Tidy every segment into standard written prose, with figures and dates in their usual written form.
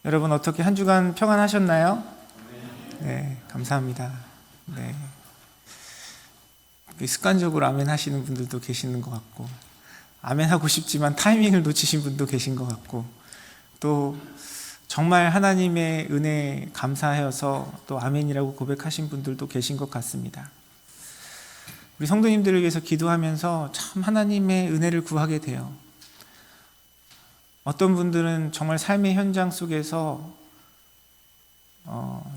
여러분 어떻게 한 주간 평안하셨나요? 네, 감사합니다. 네. 습관적으로 아멘 하시는 분들도 계시는 것 같고, 아멘 하고 싶지만 타이밍을 놓치신 분도 계신 것 같고, 또 정말 하나님의 은혜에 감사하여서 또 아멘이라고 고백하신 분들도 계신 것 같습니다. 우리 성도님들을 위해서 기도하면서 참 하나님의 은혜를 구하게 돼요. 어떤 분들은 정말 삶의 현장 속에서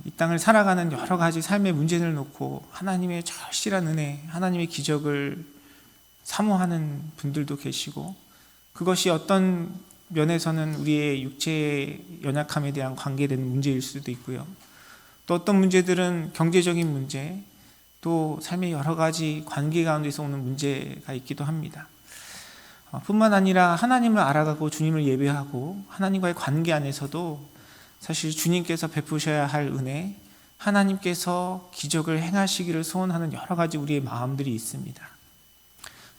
이 땅을 살아가는 여러 가지 삶의 문제를 놓고 하나님의 절실한 은혜, 하나님의 기적을 사모하는 분들도 계시고, 그것이 어떤 면에서는 우리의 육체의 연약함에 대한 관계되는 문제일 수도 있고요. 또 어떤 문제들은 경제적인 문제, 또 삶의 여러 가지 관계 가운데서 오는 문제가 있기도 합니다. 뿐만 아니라 하나님을 알아가고 주님을 예배하고 하나님과의 관계 안에서도 사실 주님께서 베푸셔야 할 은혜, 하나님께서 기적을 행하시기를 소원하는 여러 가지 우리의 마음들이 있습니다.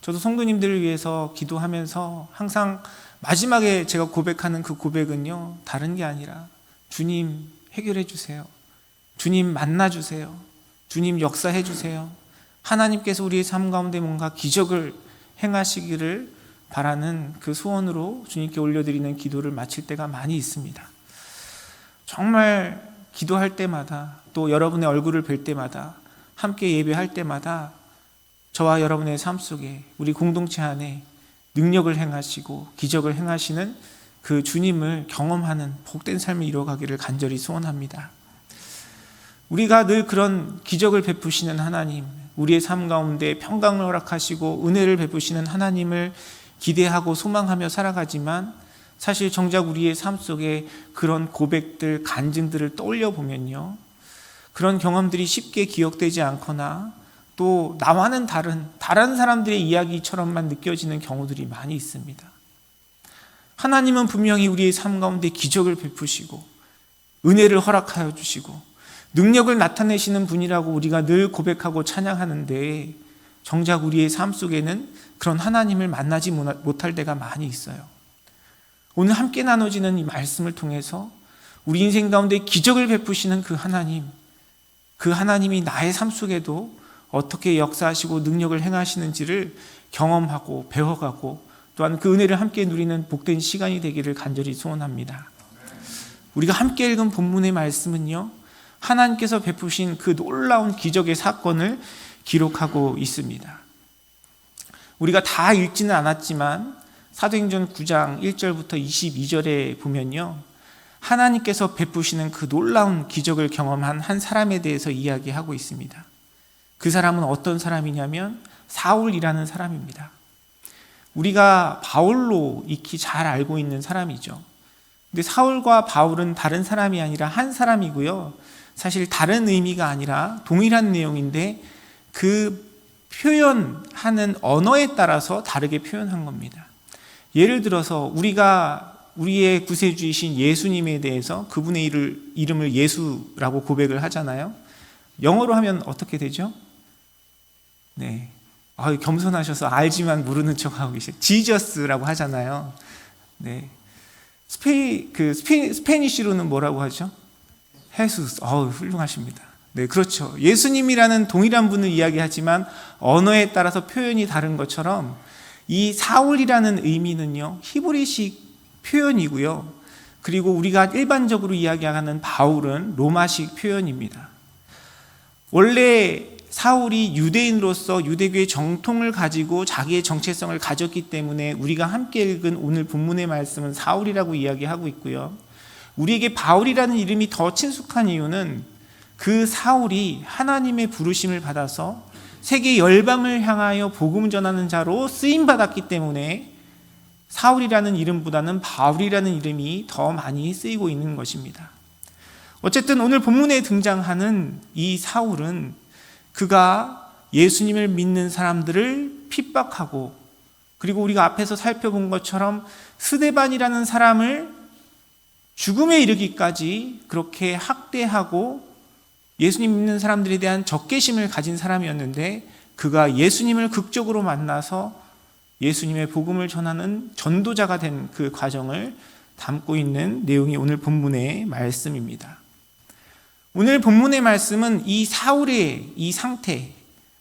저도 성도님들을 위해서 기도하면서 항상 마지막에 제가 고백하는 그 고백은요, 다른 게 아니라 주님 해결해 주세요. 주님 만나 주세요. 주님 역사해 주세요. 하나님께서 우리의 삶 가운데 뭔가 기적을 행하시기를 바라는 그 소원으로 주님께 올려드리는 기도를 마칠 때가 많이 있습니다. 정말 기도할 때마다, 또 여러분의 얼굴을 뵐 때마다, 함께 예배할 때마다 저와 여러분의 삶 속에, 우리 공동체 안에 능력을 행하시고 기적을 행하시는 그 주님을 경험하는 복된 삶을 이루어가기를 간절히 소원합니다. 우리가 늘 그런 기적을 베푸시는 하나님, 우리의 삶 가운데 평강을 허락하시고 은혜를 베푸시는 하나님을 기대하고 소망하며 살아가지만, 사실 정작 우리의 삶 속에 그런 고백들, 간증들을 떠올려 보면요, 그런 경험들이 쉽게 기억되지 않거나 또 나와는 다른 사람들의 이야기처럼만 느껴지는 경우들이 많이 있습니다. 하나님은 분명히 우리의 삶 가운데 기적을 베푸시고 은혜를 허락하여 주시고 능력을 나타내시는 분이라고 우리가 늘 고백하고 찬양하는데, 정작 우리의 삶 속에는 그런 하나님을 만나지 못할 때가 많이 있어요. 오늘 함께 나눠지는 이 말씀을 통해서 우리 인생 가운데 기적을 베푸시는 그 하나님, 그 하나님이 나의 삶 속에도 어떻게 역사하시고 능력을 행하시는지를 경험하고 배워가고, 또한 그 은혜를 함께 누리는 복된 시간이 되기를 간절히 소원합니다. 우리가 함께 읽은 본문의 말씀은요, 하나님께서 베푸신 그 놀라운 기적의 사건을 기록하고 있습니다. 우리가 다 읽지는 않았지만 사도행전 9장 1절부터 22절에 보면요, 하나님께서 베푸시는 그 놀라운 기적을 경험한 한 사람에 대해서 이야기하고 있습니다. 그 사람은 어떤 사람이냐면 사울이라는 사람입니다. 우리가 바울로 익히 잘 알고 있는 사람이죠. 근데 사울과 바울은 다른 사람이 아니라 한 사람이고요, 사실 다른 의미가 아니라 동일한 내용인데 그 표현하는 언어에 따라서 다르게 표현한 겁니다. 예를 들어서 우리의 구세주이신 예수님에 대해서 그분의 이름을 예수라고 고백을 하잖아요. 영어로 하면 어떻게 되죠? 네, 겸손하셔서 알지만 모르는 척하고 계세요. 지저스라고 하잖아요. 네, 스페니쉬로는 뭐라고 하죠? 헤수스. 훌륭하십니다. 네, 그렇죠. 예수님이라는 동일한 분을 이야기하지만 언어에 따라서 표현이 다른 것처럼 이 사울이라는 의미는요, 히브리식 표현이고요, 그리고 우리가 일반적으로 이야기하는 바울은 로마식 표현입니다. 원래 사울이 유대인으로서 유대교의 정통을 가지고 자기의 정체성을 가졌기 때문에 우리가 함께 읽은 오늘 본문의 말씀은 사울이라고 이야기하고 있고요, 우리에게 바울이라는 이름이 더 친숙한 이유는 그 사울이 하나님의 부르심을 받아서 세계 열방을 향하여 복음 전하는 자로 쓰임받았기 때문에 사울이라는 이름보다는 바울이라는 이름이 더 많이 쓰이고 있는 것입니다. 어쨌든 오늘 본문에 등장하는 이 사울은 그가 예수님을 믿는 사람들을 핍박하고, 그리고 우리가 앞에서 살펴본 것처럼 스데반이라는 사람을 죽음에 이르기까지 그렇게 학대하고 예수님 믿는 사람들에 대한 적개심을 가진 사람이었는데, 그가 예수님을 극적으로 만나서 예수님의 복음을 전하는 전도자가 된 그 과정을 담고 있는 내용이 오늘 본문의 말씀입니다. 오늘 본문의 말씀은 이 사울의 이 상태,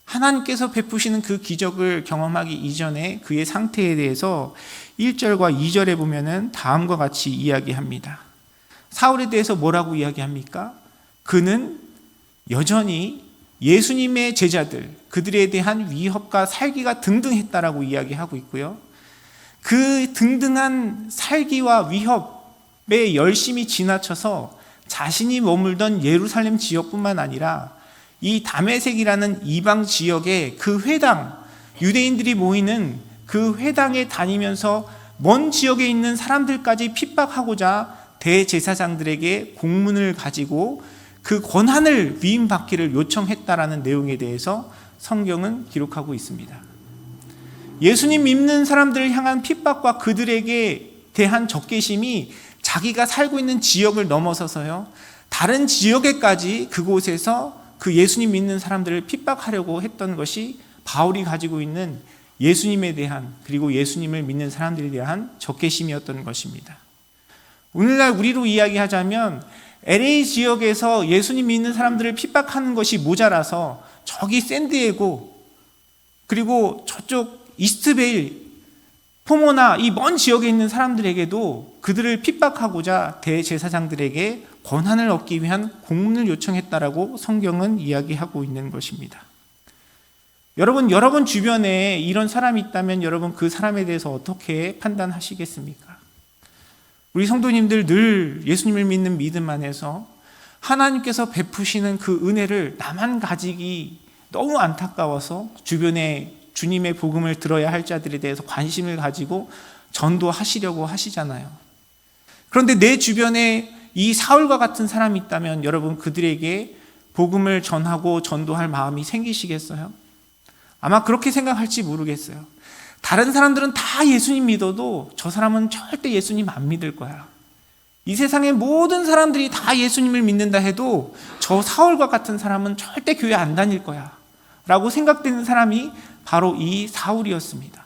하나님께서 베푸시는 그 기적을 경험하기 이전에 그의 상태에 대해서 1절과 2절에 보면은 다음과 같이 이야기합니다. 사울에 대해서 뭐라고 이야기합니까? 그는 여전히 예수님의 제자들, 그들에 대한 위협과 살기가 등등했다라고 이야기하고 있고요. 그 등등한 살기와 위협에 열심히 지나쳐서 자신이 머물던 예루살렘 지역뿐만 아니라 이 다메섹이라는 이방 지역의 그 회당, 유대인들이 모이는 그 회당에 다니면서 먼 지역에 있는 사람들까지 핍박하고자 대제사장들에게 공문을 가지고 그 권한을 위임받기를 요청했다라는 내용에 대해서 성경은 기록하고 있습니다. 예수님 믿는 사람들을 향한 핍박과 그들에게 대한 적개심이 자기가 살고 있는 지역을 넘어서서요, 다른 지역에까지 그곳에서 그 예수님 믿는 사람들을 핍박하려고 했던 것이 바울이 가지고 있는 예수님에 대한, 그리고 예수님을 믿는 사람들에 대한 적개심이었던 것입니다. 오늘날 우리로 이야기하자면 LA 지역에서 예수님 믿는 사람들을 핍박하는 것이 모자라서 저기 샌디에고, 그리고 저쪽 이스트베일, 포모나 이 먼 지역에 있는 사람들에게도 그들을 핍박하고자 대제사장들에게 권한을 얻기 위한 공문을 요청했다라고 성경은 이야기하고 있는 것입니다. 여러분 주변에 이런 사람이 있다면 여러분 그 사람에 대해서 어떻게 판단하시겠습니까? 우리 성도님들 늘 예수님을 믿는 믿음 안에서 하나님께서 베푸시는 그 은혜를 나만 가지기 너무 안타까워서 주변에 주님의 복음을 들어야 할 자들에 대해서 관심을 가지고 전도하시려고 하시잖아요. 그런데 내 주변에 이 사울과 같은 사람이 있다면 여러분 그들에게 복음을 전하고 전도할 마음이 생기시겠어요? 아마 그렇게 생각할지 모르겠어요. 다른 사람들은 다 예수님 믿어도 저 사람은 절대 예수님 안 믿을 거야. 이 세상의 모든 사람들이 다 예수님을 믿는다 해도 저 사울과 같은 사람은 절대 교회 안 다닐 거야 라고 생각되는 사람이 바로 이 사울이었습니다.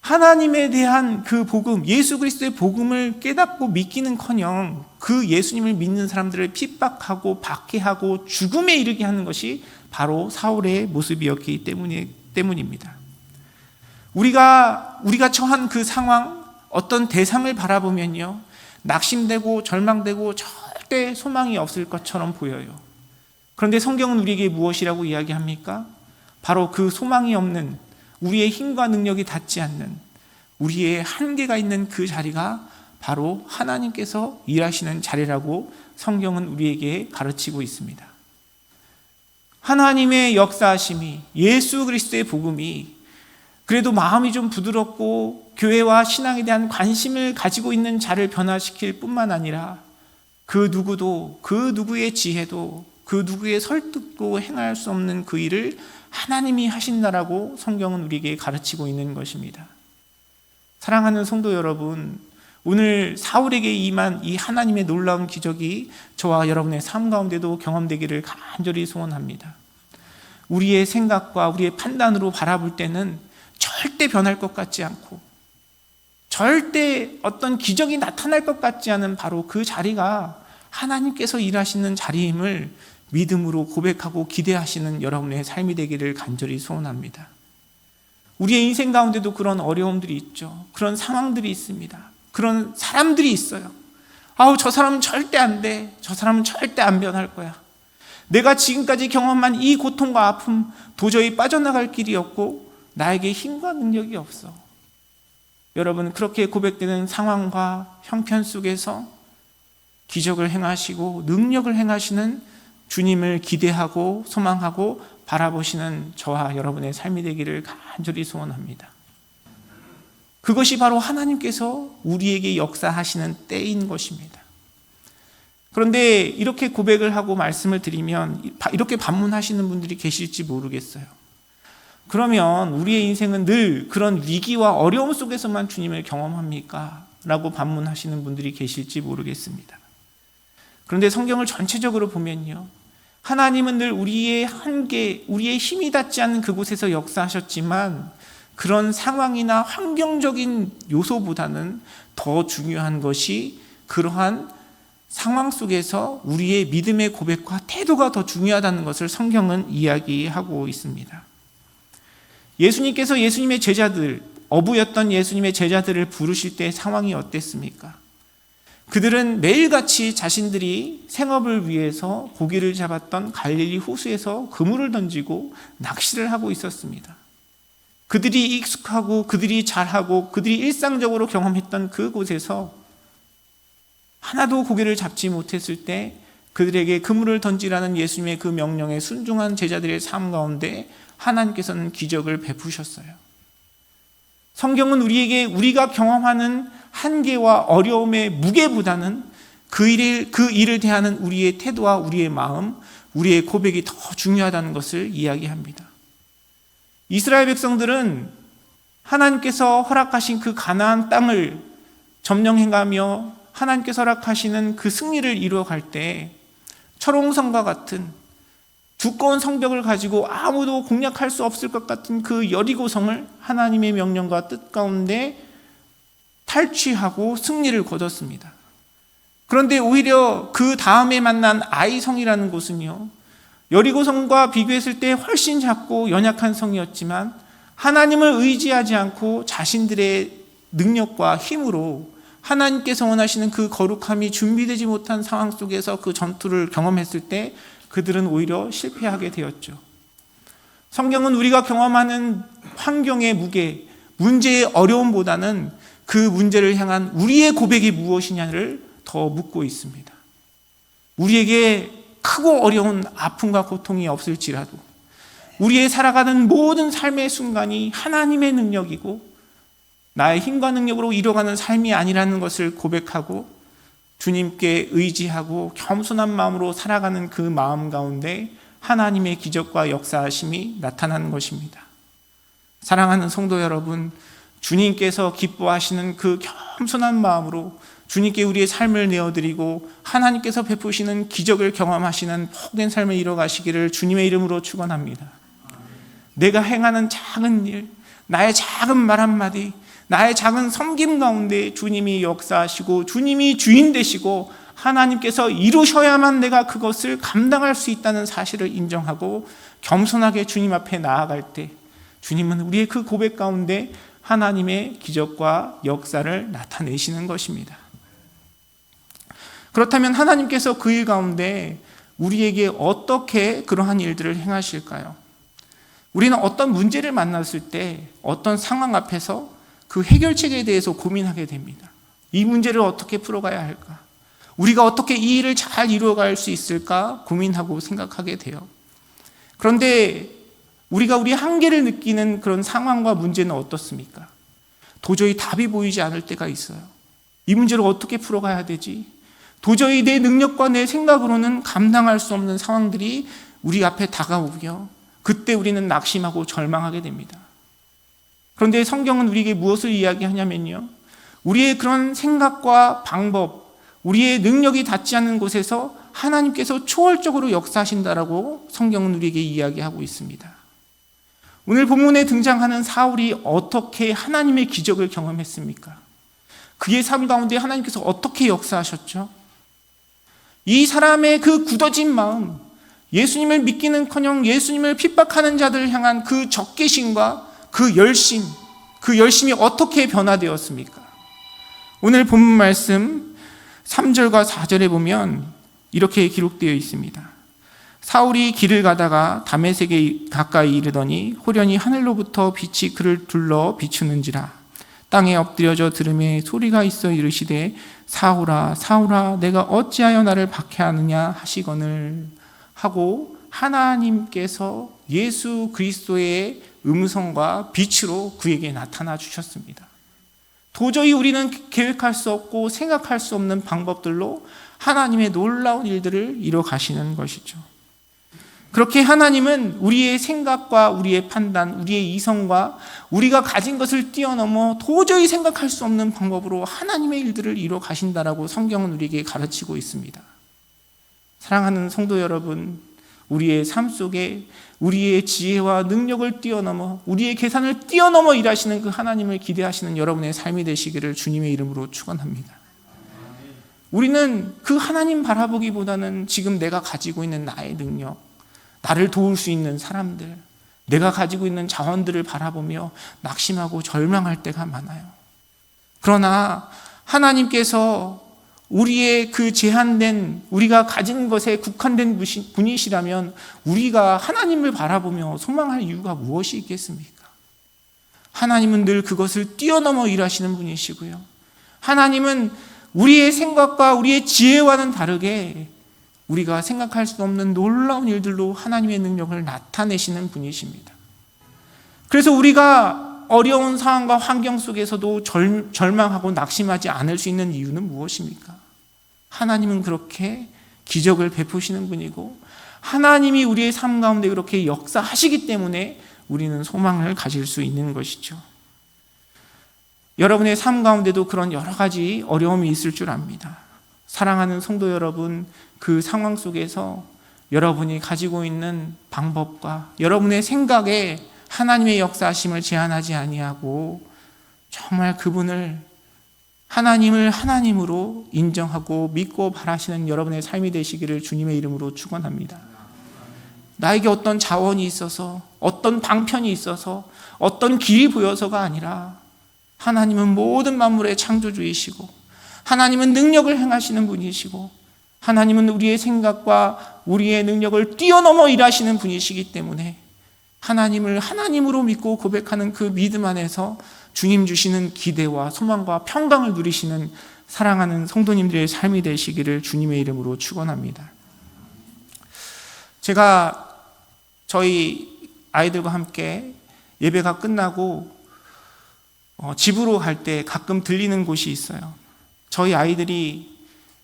하나님에 대한 그 복음, 예수 그리스도의 복음을 깨닫고 믿기는커녕 그 예수님을 믿는 사람들을 핍박하고 박해하고 죽음에 이르게 하는 것이 바로 사울의 모습이었기 때문입니다. 우리가 처한 그 상황, 어떤 대상을 바라보면요, 낙심되고 절망되고 절대 소망이 없을 것처럼 보여요. 그런데 성경은 우리에게 무엇이라고 이야기합니까? 바로 그 소망이 없는, 우리의 힘과 능력이 닿지 않는, 우리의 한계가 있는 그 자리가 바로 하나님께서 일하시는 자리라고 성경은 우리에게 가르치고 있습니다. 하나님의 역사하심이, 예수 그리스도의 복음이 그래도 마음이 좀 부드럽고 교회와 신앙에 대한 관심을 가지고 있는 자를 변화시킬 뿐만 아니라 그 누구도, 그 누구의 지혜도, 그 누구의 설득도 행할 수 없는 그 일을 하나님이 하신다라고 성경은 우리에게 가르치고 있는 것입니다. 사랑하는 성도 여러분, 오늘 사울에게 임한 이 하나님의 놀라운 기적이 저와 여러분의 삶 가운데도 경험되기를 간절히 소원합니다. 우리의 생각과 우리의 판단으로 바라볼 때는 절대 변할 것 같지 않고 절대 어떤 기적이 나타날 것 같지 않은 바로 그 자리가 하나님께서 일하시는 자리임을 믿음으로 고백하고 기대하시는 여러분의 삶이 되기를 간절히 소원합니다. 우리의 인생 가운데도 그런 어려움들이 있죠. 그런 상황들이 있습니다. 그런 사람들이 있어요. 저 사람은 절대 안 돼. 저 사람은 절대 안 변할 거야. 내가 지금까지 경험한 이 고통과 아픔 도저히 빠져나갈 길이 없고 나에게 힘과 능력이 없어. 여러분, 그렇게 고백되는 상황과 형편 속에서 기적을 행하시고 능력을 행하시는 주님을 기대하고 소망하고 바라보시는 저와 여러분의 삶이 되기를 간절히 소원합니다. 그것이 바로 하나님께서 우리에게 역사하시는 때인 것입니다. 그런데 이렇게 고백을 하고 말씀을 드리면 이렇게 반문하시는 분들이 계실지 모르겠어요. 그러면 우리의 인생은 늘 그런 위기와 어려움 속에서만 주님을 경험합니까? 라고 반문하시는 분들이 계실지 모르겠습니다. 그런데 성경을 전체적으로 보면요, 하나님은 늘 우리의 한계, 우리의 힘이 닿지 않는 그곳에서 역사하셨지만 그런 상황이나 환경적인 요소보다는 더 중요한 것이 그러한 상황 속에서 우리의 믿음의 고백과 태도가 더 중요하다는 것을 성경은 이야기하고 있습니다. 예수님께서 예수님의 제자들, 어부였던 예수님의 제자들을 부르실 때 상황이 어땠습니까? 그들은 매일같이 자신들이 생업을 위해서 고기를 잡았던 갈릴리 호수에서 그물을 던지고 낚시를 하고 있었습니다. 그들이 익숙하고 그들이 잘하고 그들이 일상적으로 경험했던 그곳에서 하나도 고기를 잡지 못했을 때 그들에게 그물을 던지라는 예수님의 그 명령에 순종한 제자들의 삶 가운데 하나님께서는 기적을 베푸셨어요. 성경은 우리에게 우리가 경험하는 한계와 어려움의 무게보다는 그 일을 대하는 우리의 태도와 우리의 마음, 우리의 고백이 더 중요하다는 것을 이야기합니다. 이스라엘 백성들은 하나님께서 허락하신 그 가나안 땅을 점령해가며 하나님께서 허락하시는 그 승리를 이루어갈 때 철옹성과 같은 두꺼운 성벽을 가지고 아무도 공략할 수 없을 것 같은 그 여리고성을 하나님의 명령과 뜻 가운데 탈취하고 승리를 거뒀습니다. 그런데 오히려 그 다음에 만난 아이성이라는 곳은요, 여리고성과 비교했을 때 훨씬 작고 연약한 성이었지만 하나님을 의지하지 않고 자신들의 능력과 힘으로 하나님께서 원하시는 그 거룩함이 준비되지 못한 상황 속에서 그 전투를 경험했을 때 그들은 오히려 실패하게 되었죠. 성경은 우리가 경험하는 환경의 무게, 문제의 어려움보다는 그 문제를 향한 우리의 고백이 무엇이냐를 더 묻고 있습니다. 우리에게 크고 어려운 아픔과 고통이 없을지라도 우리의 살아가는 모든 삶의 순간이 하나님의 능력이고 나의 힘과 능력으로 이뤄가는 삶이 아니라는 것을 고백하고 주님께 의지하고 겸손한 마음으로 살아가는 그 마음 가운데 하나님의 기적과 역사하심이 나타나는 것입니다. 사랑하는 성도 여러분, 주님께서 기뻐하시는 그 겸손한 마음으로 주님께 우리의 삶을 내어드리고 하나님께서 베푸시는 기적을 경험하시는 복된 삶을 이뤄가시기를 주님의 이름으로 축원합니다. 내가 행하는 작은 일, 나의 작은 말 한마디, 나의 작은 섬김 가운데 주님이 역사하시고 주님이 주인 되시고 하나님께서 이루셔야만 내가 그것을 감당할 수 있다는 사실을 인정하고 겸손하게 주님 앞에 나아갈 때 주님은 우리의 그 고백 가운데 하나님의 기적과 역사를 나타내시는 것입니다. 그렇다면 하나님께서 그 일 가운데 우리에게 어떻게 그러한 일들을 행하실까요? 우리는 어떤 문제를 만났을 때 어떤 상황 앞에서 그 해결책에 대해서 고민하게 됩니다. 이 문제를 어떻게 풀어가야 할까? 우리가 어떻게 이 일을 잘 이루어갈 수 있을까? 고민하고 생각하게 돼요. 그런데 우리가 우리 한계를 느끼는 그런 상황과 문제는 어떻습니까? 도저히 답이 보이지 않을 때가 있어요. 이 문제를 어떻게 풀어가야 되지? 도저히 내 능력과 내 생각으로는 감당할 수 없는 상황들이 우리 앞에 다가오고요. 그때 우리는 낙심하고 절망하게 됩니다. 그런데 성경은 우리에게 무엇을 이야기하냐면요, 우리의 그런 생각과 방법, 우리의 능력이 닿지 않는 곳에서 하나님께서 초월적으로 역사하신다라고 성경은 우리에게 이야기하고 있습니다. 오늘 본문에 등장하는 사울이 어떻게 하나님의 기적을 경험했습니까? 그의 삶 가운데 하나님께서 어떻게 역사하셨죠? 이 사람의 그 굳어진 마음, 예수님을 믿기는커녕 예수님을 핍박하는 자들을 향한 그 적개심과 그 열심이 어떻게 변화되었습니까? 오늘 본문 말씀 3절과 4절에 보면 이렇게 기록되어 있습니다. 사울이 길을 가다가 다메섹에 가까이 이르더니 호련히 하늘로부터 빛이 그를 둘러 비추는지라. 땅에 엎드려져 들음에 소리가 있어 이르시되 사울아 사울아 내가 어찌하여 나를 박해하느냐 하시거늘 하고 하나님께서 예수 그리스도의 음성과 빛으로 그에게 나타나 주셨습니다. 도저히 우리는 계획할 수 없고 생각할 수 없는 방법들로 하나님의 놀라운 일들을 이뤄 가시는 것이죠. 그렇게 하나님은 우리의 생각과 우리의 판단, 우리의 이성과 우리가 가진 것을 뛰어넘어 도저히 생각할 수 없는 방법으로 하나님의 일들을 이뤄 가신다라고 성경은 우리에게 가르치고 있습니다. 사랑하는 성도 여러분, 우리의 삶 속에 우리의 지혜와 능력을 뛰어넘어 우리의 계산을 뛰어넘어 일하시는 그 하나님을 기대하시는 여러분의 삶이 되시기를 주님의 이름으로 축원합니다. 우리는 그 하나님 바라보기보다는 지금 내가 가지고 있는 나의 능력, 나를 도울 수 있는 사람들, 내가 가지고 있는 자원들을 바라보며 낙심하고 절망할 때가 많아요. 그러나 하나님께서 우리의 그 제한된 우리가 가진 것에 국한된 분이시라면 우리가 하나님을 바라보며 소망할 이유가 무엇이 있겠습니까? 하나님은 늘 그것을 뛰어넘어 일하시는 분이시고요. 하나님은 우리의 생각과 우리의 지혜와는 다르게 우리가 생각할 수 없는 놀라운 일들로 하나님의 능력을 나타내시는 분이십니다. 그래서 우리가 어려운 상황과 환경 속에서도 절망하고 낙심하지 않을 수 있는 이유는 무엇입니까? 하나님은 그렇게 기적을 베푸시는 분이고 하나님이 우리의 삶 가운데 그렇게 역사하시기 때문에 우리는 소망을 가질 수 있는 것이죠. 여러분의 삶 가운데도 그런 여러 가지 어려움이 있을 줄 압니다. 사랑하는 성도 여러분, 그 상황 속에서 여러분이 가지고 있는 방법과 여러분의 생각에 하나님의 역사하심을 제한하지 아니하고 정말 그분을 하나님을 하나님으로 인정하고 믿고 바라시는 여러분의 삶이 되시기를 주님의 이름으로 축원합니다. 나에게 어떤 자원이 있어서 어떤 방편이 있어서 어떤 길이 보여서가 아니라 하나님은 모든 만물의 창조주이시고 하나님은 능력을 행하시는 분이시고 하나님은 우리의 생각과 우리의 능력을 뛰어넘어 일하시는 분이시기 때문에 하나님을 하나님으로 믿고 고백하는 그 믿음 안에서 주님 주시는 기대와 소망과 평강을 누리시는 사랑하는 성도님들의 삶이 되시기를 주님의 이름으로 축원합니다. 제가 저희 아이들과 함께 예배가 끝나고 집으로 갈 때 가끔 들리는 곳이 있어요. 저희 아이들이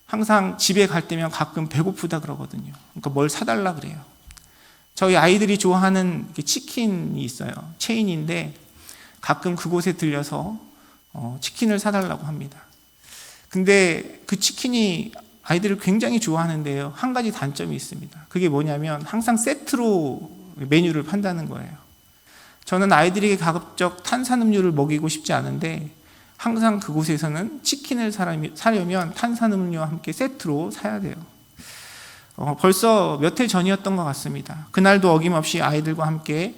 항상 집에 갈 때면 가끔 배고프다 그러거든요. 그러니까 뭘 사달라 그래요. 저희 아이들이 좋아하는 치킨이 있어요. 체인인데 가끔 그곳에 들려서 치킨을 사달라고 합니다. 근데 그 치킨이 아이들을 굉장히 좋아하는데요. 한 가지 단점이 있습니다. 그게 뭐냐면 항상 세트로 메뉴를 판다는 거예요. 저는 아이들에게 가급적 탄산음료를 먹이고 싶지 않은데 항상 그곳에서는 치킨을 사려면 탄산음료와 함께 세트로 사야 돼요. 벌써 몇 해 전이었던 것 같습니다. 그날도 어김없이 아이들과 함께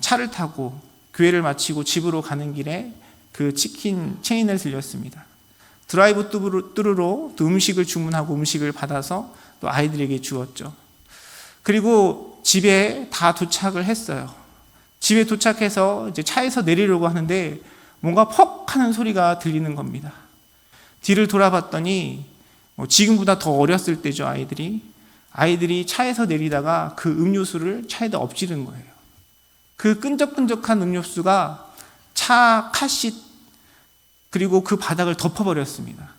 차를 타고 교회를 마치고 집으로 가는 길에 그 치킨 체인을 들렸습니다. 드라이브 뚜루로 또 음식을 주문하고 음식을 받아서 또 아이들에게 주었죠. 그리고 집에 다 도착을 했어요. 집에 도착해서 이제 차에서 내리려고 하는데 뭔가 퍽 하는 소리가 들리는 겁니다. 뒤를 돌아봤더니 지금보다 더 어렸을 때죠. 아이들이 차에서 내리다가 그 음료수를 차에다 엎지른 거예요. 그 끈적끈적한 음료수가 차 카시트 그리고 그 바닥을 덮어버렸습니다.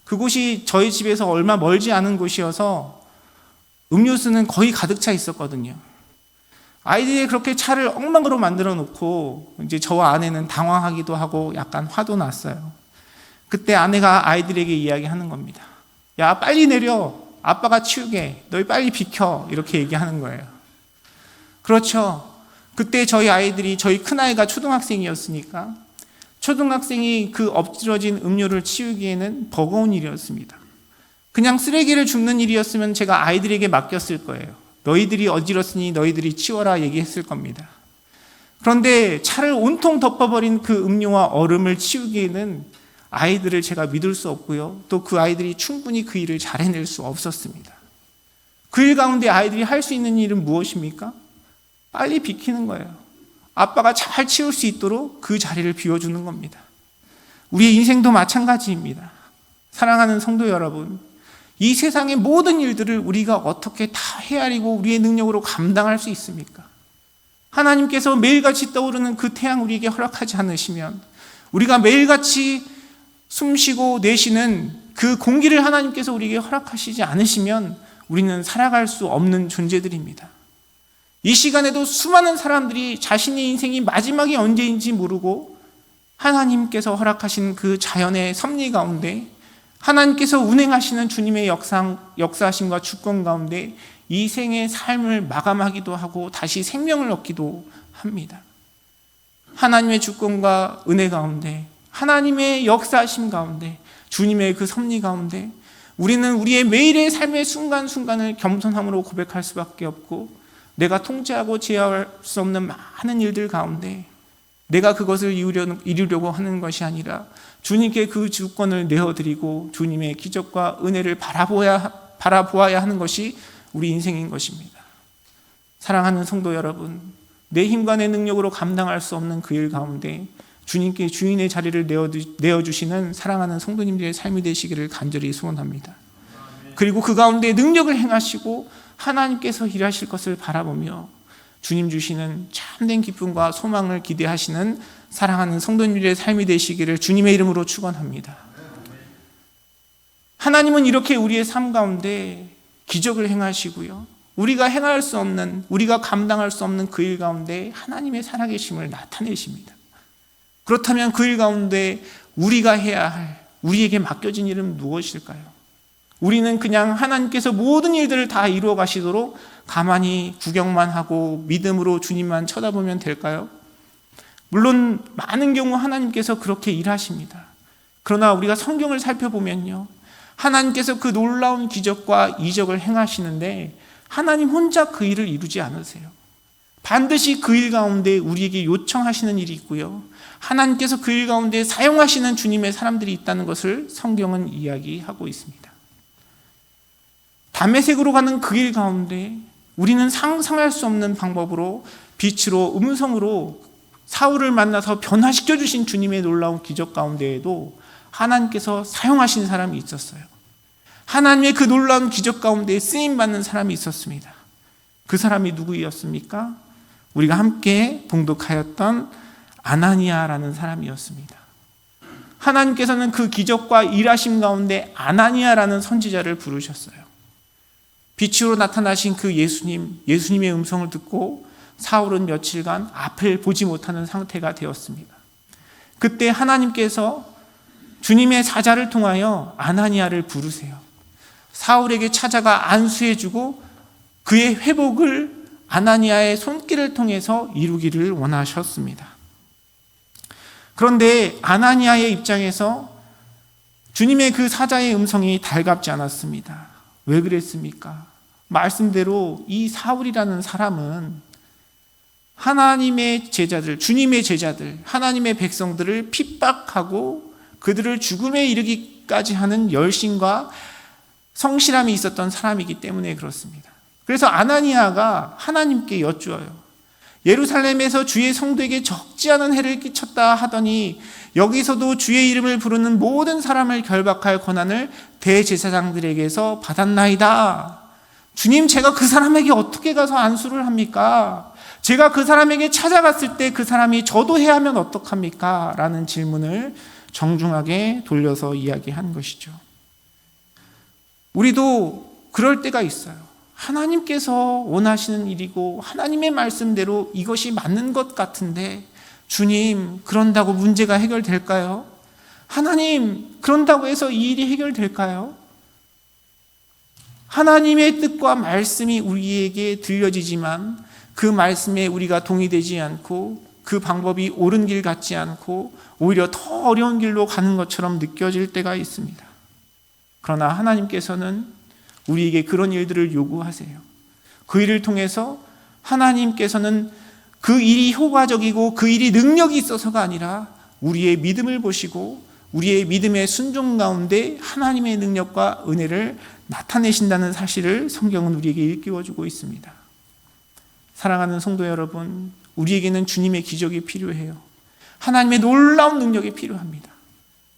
그곳이 저희 집에서 얼마 멀지 않은 곳이어서 음료수는 거의 가득 차 있었거든요. 아이들이 그렇게 차를 엉망으로 만들어 놓고 이제 저와 아내는 당황하기도 하고 약간 화도 났어요. 그때 아내가 아이들에게 이야기하는 겁니다. 야, 빨리 내려. 아빠가 치우게. 너희 빨리 비켜. 이렇게 얘기하는 거예요. 그렇죠. 그때 저희 큰아이가 초등학생이었으니까 초등학생이 그 엎질러진 음료를 치우기에는 버거운 일이었습니다. 그냥 쓰레기를 줍는 일이었으면 제가 아이들에게 맡겼을 거예요. 너희들이 어지럽으니 너희들이 치워라 얘기했을 겁니다. 그런데 차를 온통 덮어버린 그 음료와 얼음을 치우기에는 아이들을 제가 믿을 수 없고요. 또 그 아이들이 충분히 그 일을 잘 해낼 수 없었습니다. 그 일 가운데 아이들이 할 수 있는 일은 무엇입니까? 빨리 비키는 거예요. 아빠가 잘 치울 수 있도록 그 자리를 비워주는 겁니다. 우리의 인생도 마찬가지입니다. 사랑하는 성도 여러분, 이 세상의 모든 일들을 우리가 어떻게 다 헤아리고 우리의 능력으로 감당할 수 있습니까? 하나님께서 매일같이 떠오르는 그 태양 우리에게 허락하지 않으시면, 우리가 매일같이 숨쉬고 내쉬는 그 공기를 하나님께서 우리에게 허락하시지 않으시면 우리는 살아갈 수 없는 존재들입니다. 이 시간에도 수많은 사람들이 자신의 인생이 마지막이 언제인지 모르고 하나님께서 허락하신 그 자연의 섭리 가운데, 하나님께서 운행하시는 주님의 역사하심과 주권 가운데 이 생의 삶을 마감하기도 하고 다시 생명을 얻기도 합니다. 하나님의 주권과 은혜 가운데, 하나님의 역사하심 가운데, 주님의 그 섭리 가운데 우리는 우리의 매일의 삶의 순간순간을 겸손함으로 고백할 수밖에 없고, 내가 통제하고 제어할 수 없는 많은 일들 가운데 내가 그것을 이루려고 하는 것이 아니라 주님께 그 주권을 내어드리고 주님의 기적과 은혜를 바라보아야 하는 것이 우리 인생인 것입니다. 사랑하는 성도 여러분, 내 힘과 내 능력으로 감당할 수 없는 그 일 가운데 주님께 주인의 자리를 내어주시는 사랑하는 성도님들의 삶이 되시기를 간절히 소원합니다. 그리고 그 가운데 능력을 행하시고 하나님께서 일하실 것을 바라보며 주님 주시는 참된 기쁨과 소망을 기대하시는 사랑하는 성도님들의 삶이 되시기를 주님의 이름으로 축원합니다. 하나님은 이렇게 우리의 삶 가운데 기적을 행하시고요, 우리가 행할 수 없는, 우리가 감당할 수 없는 그 일 가운데 하나님의 살아계심을 나타내십니다. 그렇다면 그 일 가운데 우리가 해야 할, 우리에게 맡겨진 일은 무엇일까요? 우리는 그냥 하나님께서 모든 일들을 다 이루어 가시도록 가만히 구경만 하고 믿음으로 주님만 쳐다보면 될까요? 물론 많은 경우 하나님께서 그렇게 일하십니다. 그러나 우리가 성경을 살펴보면요, 하나님께서 그 놀라운 기적과 이적을 행하시는데 하나님 혼자 그 일을 이루지 않으세요. 반드시 그 일 가운데 우리에게 요청하시는 일이 있고요, 하나님께서 그 일 가운데 사용하시는 주님의 사람들이 있다는 것을 성경은 이야기하고 있습니다. 다메섹으로 가는 그 길 가운데 우리는 상상할 수 없는 방법으로 빛으로, 음성으로 사울을 만나서 변화시켜 주신 주님의 놀라운 기적 가운데에도 하나님께서 사용하신 사람이 있었어요. 하나님의 그 놀라운 기적 가운데 쓰임받는 사람이 있었습니다. 그 사람이 누구였습니까? 우리가 함께 봉독하였던 아나니아라는 사람이었습니다. 하나님께서는 그 기적과 일하심 가운데 아나니아라는 선지자를 부르셨어요. 빛으로 나타나신 그 예수님의 음성을 듣고 사울은 며칠간 앞을 보지 못하는 상태가 되었습니다. 그때 하나님께서 주님의 사자를 통하여 아나니아를 부르세요. 사울에게 찾아가 안수해주고 그의 회복을 아나니아의 손길을 통해서 이루기를 원하셨습니다. 그런데 아나니아의 입장에서 주님의 그 사자의 음성이 달갑지 않았습니다. 왜 그랬습니까? 말씀대로 이 사울이라는 사람은 하나님의 제자들, 주님의 제자들, 하나님의 백성들을 핍박하고 그들을 죽음에 이르기까지 하는 열심과 성실함이 있었던 사람이기 때문에 그렇습니다. 그래서 아나니아가 하나님께 여쭈어요. 예루살렘에서 주의 성도에게 적지 않은 해를 끼쳤다 하더니 여기서도 주의 이름을 부르는 모든 사람을 결박할 권한을 대제사장들에게서 받았나이다. 주님, 제가 그 사람에게 어떻게 가서 안수를 합니까? 제가 그 사람에게 찾아갔을 때 그 사람이 저도 해야 하면 어떡합니까? 라는 질문을 정중하게 돌려서 이야기한 것이죠. 우리도 그럴 때가 있어요. 하나님께서 원하시는 일이고 하나님의 말씀대로 이것이 맞는 것 같은데 주님, 그런다고 문제가 해결될까요? 하나님, 그런다고 해서 이 일이 해결될까요? 하나님의 뜻과 말씀이 우리에게 들려지지만 그 말씀에 우리가 동의되지 않고 그 방법이 옳은 길 같지 않고 오히려 더 어려운 길로 가는 것처럼 느껴질 때가 있습니다. 그러나 하나님께서는 우리에게 그런 일들을 요구하세요. 그 일을 통해서 하나님께서는 그 일이 효과적이고 그 일이 능력이 있어서가 아니라 우리의 믿음을 보시고 우리의 믿음의 순종 가운데 하나님의 능력과 은혜를 나타내신다는 사실을 성경은 우리에게 일깨워주고 있습니다. 사랑하는 성도 여러분, 우리에게는 주님의 기적이 필요해요. 하나님의 놀라운 능력이 필요합니다.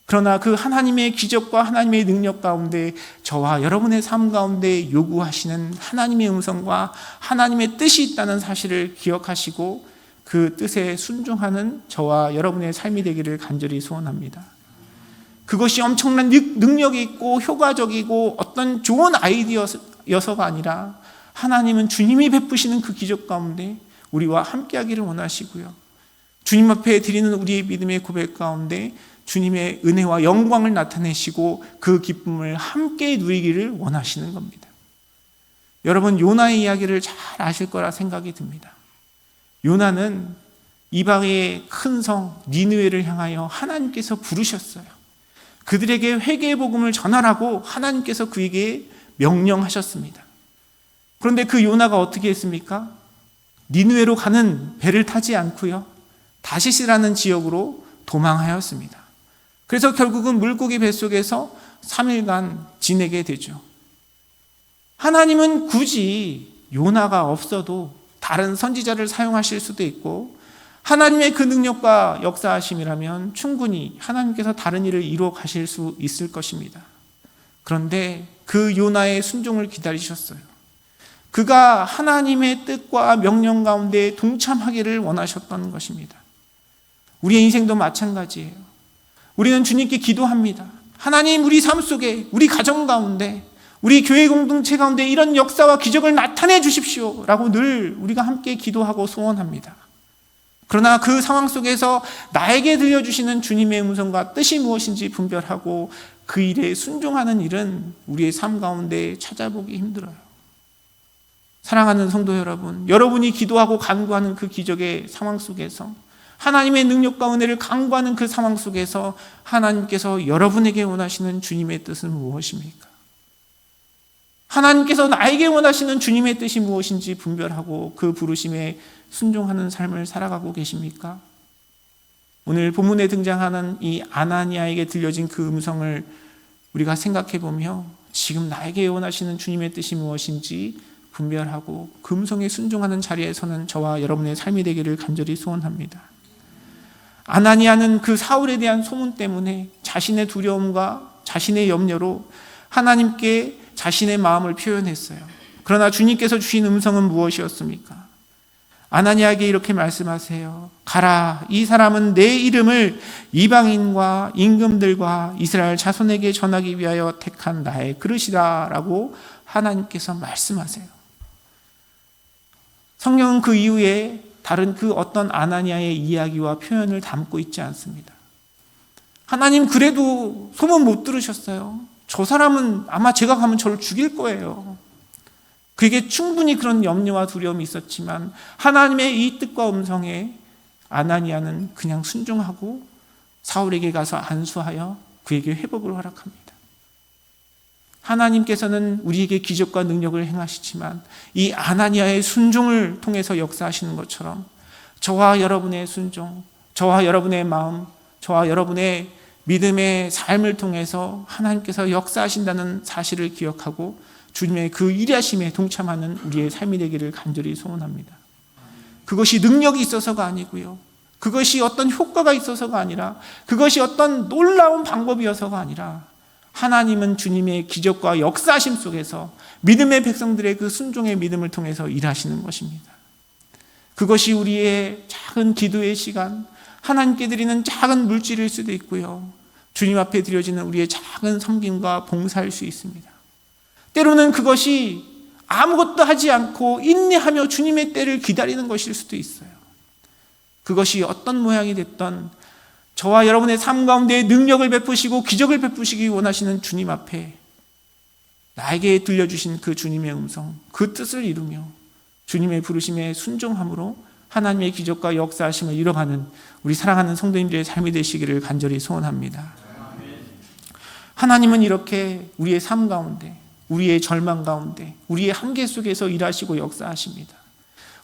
그러나 그 하나님의 기적과 하나님의 능력 가운데 저와 여러분의 삶 가운데 요구하시는 하나님의 음성과 하나님의 뜻이 있다는 사실을 기억하시고 그 뜻에 순종하는 저와 여러분의 삶이 되기를 간절히 소원합니다. 그것이 엄청난 능력이 있고 효과적이고 어떤 좋은 아이디어여서가 아니라 하나님은 주님이 베푸시는 그 기적 가운데 우리와 함께하기를 원하시고요, 주님 앞에 드리는 우리의 믿음의 고백 가운데 주님의 은혜와 영광을 나타내시고 그 기쁨을 함께 누리기를 원하시는 겁니다. 여러분, 요나의 이야기를 잘 아실 거라 생각이 듭니다. 요나는 이방의 큰 성 니느웨를 향하여 하나님께서 부르셨어요. 그들에게 회개의 복음을 전하라고 하나님께서 그에게 명령하셨습니다. 그런데 그 요나가 어떻게 했습니까? 니느웨로 가는 배를 타지 않고요, 다시스라는 지역으로 도망하였습니다. 그래서 결국은 물고기 뱃속에서 3일간 지내게 되죠. 하나님은 굳이 요나가 없어도 다른 선지자를 사용하실 수도 있고, 하나님의 그 능력과 역사하심이라면 충분히 하나님께서 다른 일을 이루어 가실 수 있을 것입니다. 그런데 그 요나의 순종을 기다리셨어요. 그가 하나님의 뜻과 명령 가운데 동참하기를 원하셨던 것입니다. 우리의 인생도 마찬가지예요. 우리는 주님께 기도합니다. 하나님, 우리 삶 속에, 우리 가정 가운데, 우리 교회 공동체 가운데 이런 역사와 기적을 나타내 주십시오 라고 늘 우리가 함께 기도하고 소원합니다. 그러나 그 상황 속에서 나에게 들려주시는 주님의 음성과 뜻이 무엇인지 분별하고 그 일에 순종하는 일은 우리의 삶 가운데 찾아보기 힘들어요. 사랑하는 성도 여러분, 여러분이 기도하고 간구하는 그 기적의 상황 속에서, 하나님의 능력과 은혜를 간구하는 그 상황 속에서 하나님께서 여러분에게 원하시는 주님의 뜻은 무엇입니까? 하나님께서 나에게 원하시는 주님의 뜻이 무엇인지 분별하고 그 부르심에 순종하는 삶을 살아가고 계십니까? 오늘 본문에 등장하는 이 아나니아에게 들려진 그 음성을 우리가 생각해 보며 지금 나에게 원하시는 주님의 뜻이 무엇인지 분별하고 그 음성에 순종하는 자리에서는 저와 여러분의 삶이 되기를 간절히 소원합니다. 아나니아는 그 사울에 대한 소문 때문에 자신의 두려움과 자신의 염려로 하나님께 자신의 마음을 표현했어요. 그러나 주님께서 주신 음성은 무엇이었습니까? 아나니아에게 이렇게 말씀하세요. 가라, 이 사람은 내 이름을 이방인과 임금들과 이스라엘 자손에게 전하기 위하여 택한 나의 그릇이다 라고 하나님께서 말씀하세요. 성경은 그 이후에 다른 그 어떤 아나니아의 이야기와 표현을 담고 있지 않습니다. 하나님, 그래도 소문 못 들으셨어요. 저 사람은 아마 제가 가면 저를 죽일 거예요. 그에게 충분히 그런 염려와 두려움이 있었지만 하나님의 이 뜻과 음성에 아나니아는 그냥 순종하고 사울에게 가서 안수하여 그에게 회복을 허락합니다. 하나님께서는 우리에게 기적과 능력을 행하시지만 이 아나니아의 순종을 통해서 역사하시는 것처럼 저와 여러분의 순종, 저와 여러분의 마음, 저와 여러분의 믿음의 삶을 통해서 하나님께서 역사하신다는 사실을 기억하고 주님의 그 일하심에 동참하는 우리의 삶이 되기를 간절히 소원합니다. 그것이 능력이 있어서가 아니고요, 그것이 어떤 효과가 있어서가 아니라, 그것이 어떤 놀라운 방법이어서가 아니라 하나님은 주님의 기적과 역사하심 속에서 믿음의 백성들의 그 순종의 믿음을 통해서 일하시는 것입니다. 그것이 우리의 작은 기도의 시간, 하나님께 드리는 작은 물질일 수도 있고요, 주님 앞에 드려지는 우리의 작은 섬김과 봉사일 수 있습니다. 때로는 그것이 아무것도 하지 않고 인내하며 주님의 때를 기다리는 것일 수도 있어요. 그것이 어떤 모양이 됐던 저와 여러분의 삶 가운데 능력을 베푸시고 기적을 베푸시기 원하시는 주님 앞에 나에게 들려주신 그 주님의 음성, 그 뜻을 이루며 주님의 부르심에 순종함으로 하나님의 기적과 역사하심을 이뤄가는 우리 사랑하는 성도님들의 삶이 되시기를 간절히 소원합니다. 하나님은 이렇게 우리의 삶 가운데, 우리의 절망 가운데, 우리의 한계 속에서 일하시고 역사하십니다.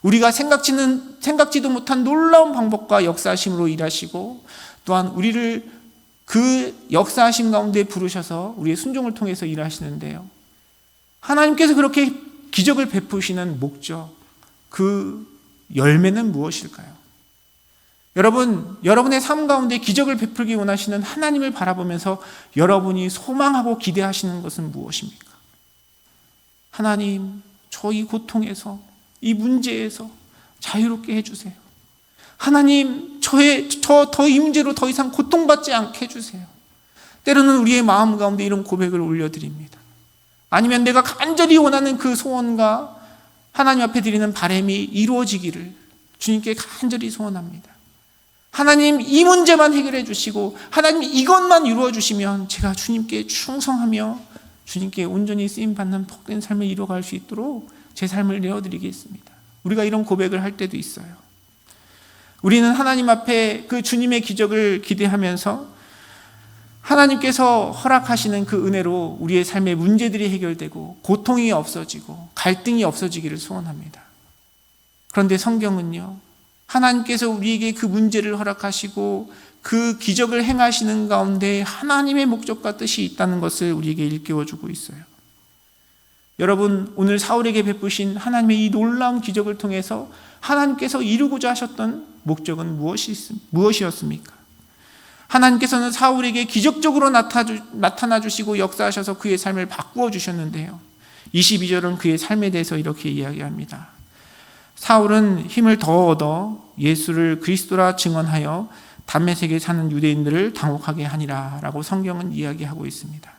우리가 생각지도 못한 놀라운 방법과 역사하심으로 일하시고, 또한 우리를 그 역사하심 가운데 부르셔서 우리의 순종을 통해서 일하시는데요, 하나님께서 그렇게 기적을 베푸시는 목적, 그 열매는 무엇일까요? 여러분, 여러분의 삶 가운데 기적을 베풀기 원하시는 하나님을 바라보면서 여러분이 소망하고 기대하시는 것은 무엇입니까? 하나님, 저 이 고통에서, 이 문제에서 자유롭게 해주세요. 하나님, 저 이 문제로 더 이상 고통받지 않게 해주세요. 때로는 우리의 마음 가운데 이런 고백을 올려드립니다. 아니면 내가 간절히 원하는 그 소원과 하나님 앞에 드리는 바람이 이루어지기를 주님께 간절히 소원합니다. 하나님, 이 문제만 해결해 주시고 하나님 이것만 이루어 주시면 제가 주님께 충성하며 주님께 온전히 쓰임받는 복된 삶을 이루어갈 수 있도록 제 삶을 내어드리겠습니다. 우리가 이런 고백을 할 때도 있어요. 우리는 하나님 앞에 그 주님의 기적을 기대하면서 하나님께서 허락하시는 그 은혜로 우리의 삶의 문제들이 해결되고 고통이 없어지고 갈등이 없어지기를 소원합니다. 그런데 성경은요, 하나님께서 우리에게 그 문제를 허락하시고 그 기적을 행하시는 가운데 하나님의 목적과 뜻이 있다는 것을 우리에게 일깨워주고 있어요. 여러분, 오늘 사울에게 베푸신 하나님의 이 놀라운 기적을 통해서 하나님께서 이루고자 하셨던 목적은 무엇이었습니까? 하나님께서는 사울에게 기적적으로 나타나 주시고 역사하셔서 그의 삶을 바꾸어 주셨는데요, 22절은 그의 삶에 대해서 이렇게 이야기합니다. 사울은 힘을 더 얻어 예수를 그리스도라 증언하여 담메색에 사는 유대인들을 당혹하게 하니라 라고 성경은 이야기하고 있습니다.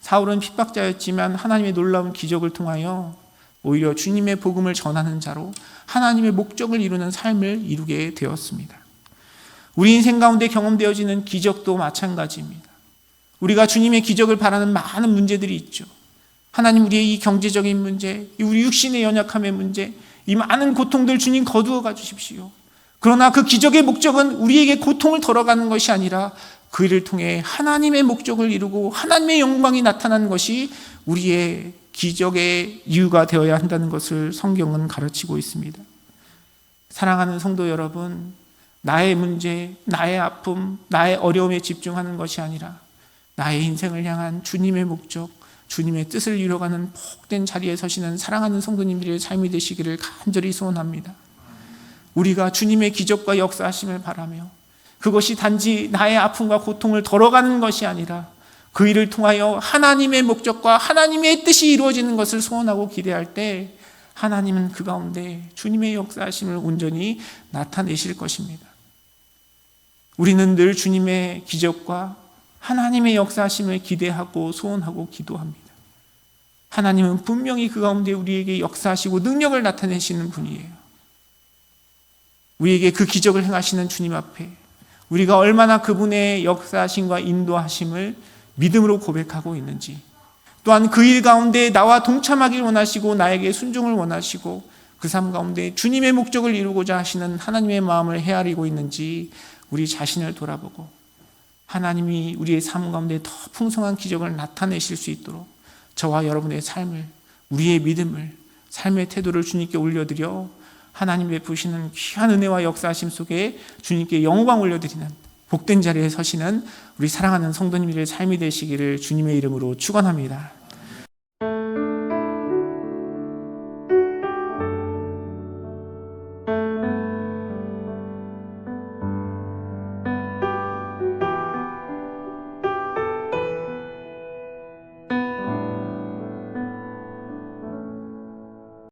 사울은 핍박자였지만 하나님의 놀라운 기적을 통하여 오히려 주님의 복음을 전하는 자로 하나님의 목적을 이루는 삶을 이루게 되었습니다. 우리 인생 가운데 경험되어지는 기적도 마찬가지입니다. 우리가 주님의 기적을 바라는 많은 문제들이 있죠. 하나님, 우리의 이 경제적인 문제, 우리 육신의 연약함의 문제, 이 많은 고통들 주님 거두어 가주십시오. 그러나 그 기적의 목적은 우리에게 고통을 덜어가는 것이 아니라 그 일을 통해 하나님의 목적을 이루고 하나님의 영광이 나타나는 것이 우리의 기적의 이유가 되어야 한다는 것을 성경은 가르치고 있습니다. 사랑하는 성도 여러분, 나의 문제, 나의 아픔, 나의 어려움에 집중하는 것이 아니라 나의 인생을 향한 주님의 목적, 주님의 뜻을 이루어가는 복된 자리에 서시는 사랑하는 성도님들의 삶이 되시기를 간절히 소원합니다. 우리가 주님의 기적과 역사하심을 바라며 그것이 단지 나의 아픔과 고통을 덜어가는 것이 아니라 그 일을 통하여 하나님의 목적과 하나님의 뜻이 이루어지는 것을 소원하고 기대할 때 하나님은 그 가운데 주님의 역사하심을 온전히 나타내실 것입니다. 우리는 늘 주님의 기적과 하나님의 역사하심을 기대하고 소원하고 기도합니다. 하나님은 분명히 그 가운데 우리에게 역사하시고 능력을 나타내시는 분이에요. 우리에게 그 기적을 행하시는 주님 앞에 우리가 얼마나 그분의 역사하심과 인도하심을 믿음으로 고백하고 있는지, 또한 그 일 가운데 나와 동참하길 원하시고 나에게 순종을 원하시고 그 삶 가운데 주님의 목적을 이루고자 하시는 하나님의 마음을 헤아리고 있는지 우리 자신을 돌아보고 하나님이 우리의 삶 가운데 더 풍성한 기적을 나타내실 수 있도록 저와 여러분의 삶을, 우리의 믿음을, 삶의 태도를 주님께 올려드려 하나님 베푸시는 귀한 은혜와 역사하심 속에 주님께 영광 올려드리는 복된 자리에 서시는 우리 사랑하는 성도님들의 삶이 되시기를 주님의 이름으로 축원합니다.